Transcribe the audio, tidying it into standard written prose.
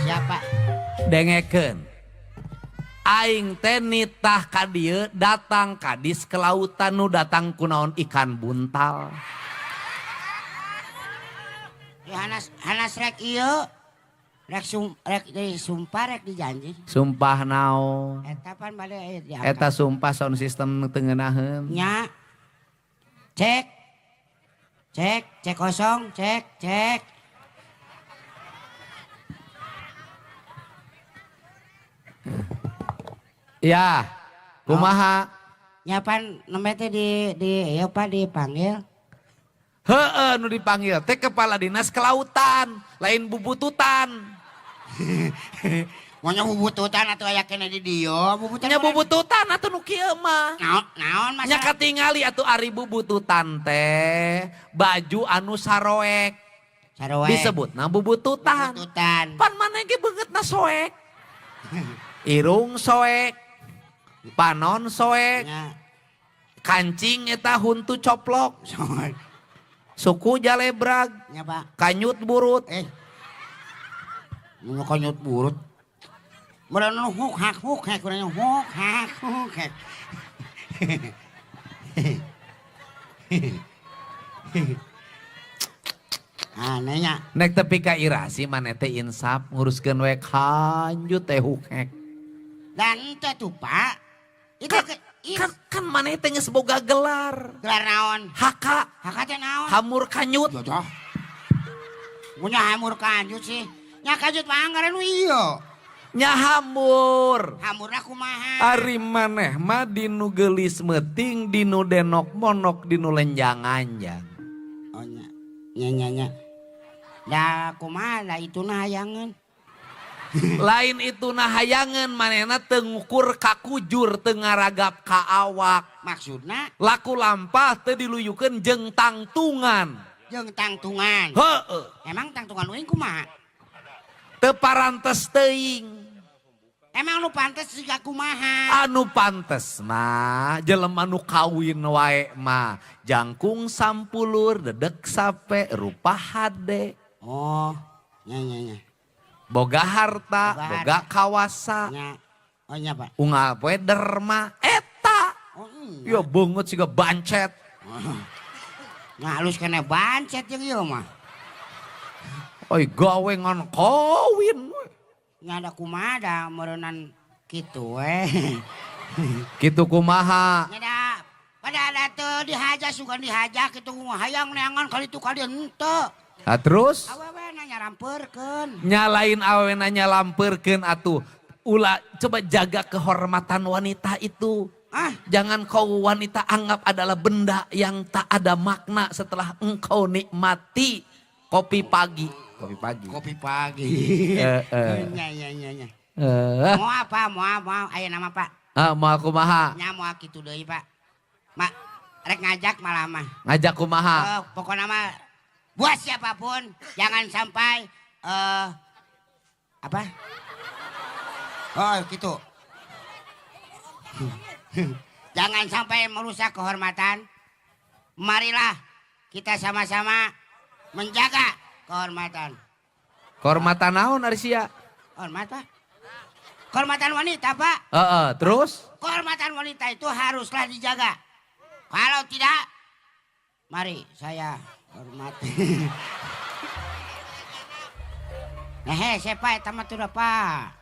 Siapa? Dengekeun. Aing teh nitah ka dieu datang kadis ke lautan nu datang kunaon ikan buntal. Ya Hanas rek ieu. Rek sumpah rek dijanji. Sumpah naon? Eta pan bade diangkat. Eta sumpah sound system teu ngeunaheun. Nya. Cek. Cek kosong, cek. Ya, kumaha? Nyapan nembe teh di ieu pa dipanggil. Heeh, nu dipanggil teh kepala dinas kelautan, lain bubututan. Monya bubututan atuh aya kene di dieu, bubututan. Nya bubututan atuh nu kieu mah. Naon masa? Nya katingali atuh ari bubututan teh baju anu saroek. Saroe. Disebutna bubututan. Bubututan. Pan maneh ge beungeutna soek. Irung soek. Panon soek. Nya. Kancing eta huntu coplok. Soe. Suku jalebrag. Nya Pak. Kanyut burut. Mun konyot burut. Merana huk hak kurang huk hak. Anehnya. Nek tepi ka irasi maneh teh insaf nguruskeun we kanjut teh hukek. Dan teh tuh Pak. Itu Kan maneh teh geus boga gelar. gelar naon? Haka, Haka teh naon? hamur kanyut. Jodoh. Punya hamur kanjut sih. Nya kanjut mah anggaran ieu. Nya hamur. Hamurna kumaha? Ari maneh mah dinu geulis meuting, dinu denok monok, dinu lenjanganjang. Oh nya. Da kumaha da ituna hayangeun. Lain itu nah hayangan manehna teu ngukur ka kujur teu ngaragap ka awak. Maksudna Laku lampah teu diluyukeun jeung tangtungan. jeung tangtungan. Heueuh. Emang tangtungan uing kumaha? Teu parantes teuing. Emang nu pantes siga kumaha? Anu pantes mah jelema nu kawin wae mah jangkung sampulur dedek sape rupa hade. Oh, nya. Boga harta, boga kawasa. Nya. Oh nya Pak. Unggal poe derma eta. Oh Ya beungeut siga bancet. Ngalus kena bancet jeung ieu mah. Oi gawe ngan kawin we. Nya ada kumaha da meureunnan kitu we. Kitu kumaha? Nya da pada ada teu dihaja sugan dihaja kitu hayang neangan kali itu kali henteu. Nah, terus Awewe na nyarampeurkeun. nyalain awena nyalampeurkeun atuh. Ulah coba jaga kehormatan wanita itu. Jangan kau wanita anggap adalah benda yang tak ada makna setelah engkau nikmati kopi pagi. Kopi pagi. Kopi pagi. Nya. Mau apa? Mau aya nama Pak. Mau kumaha? Nya mau kitu deui Pak. Mak rek ngajak malah mah. Ngajak kumaha? Pokoknya mah buat siapapun jangan sampai apa? Oh gitu. Jangan sampai merusak kehormatan. Marilah kita sama-sama menjaga kehormatan. Kehormatan naon ari sia? Kehormatan? Kehormatan wanita, Pak. Terus? Kehormatan wanita itu haruslah dijaga. Kalau tidak, mari saya hormati. Siapa eta mah tuh Pak?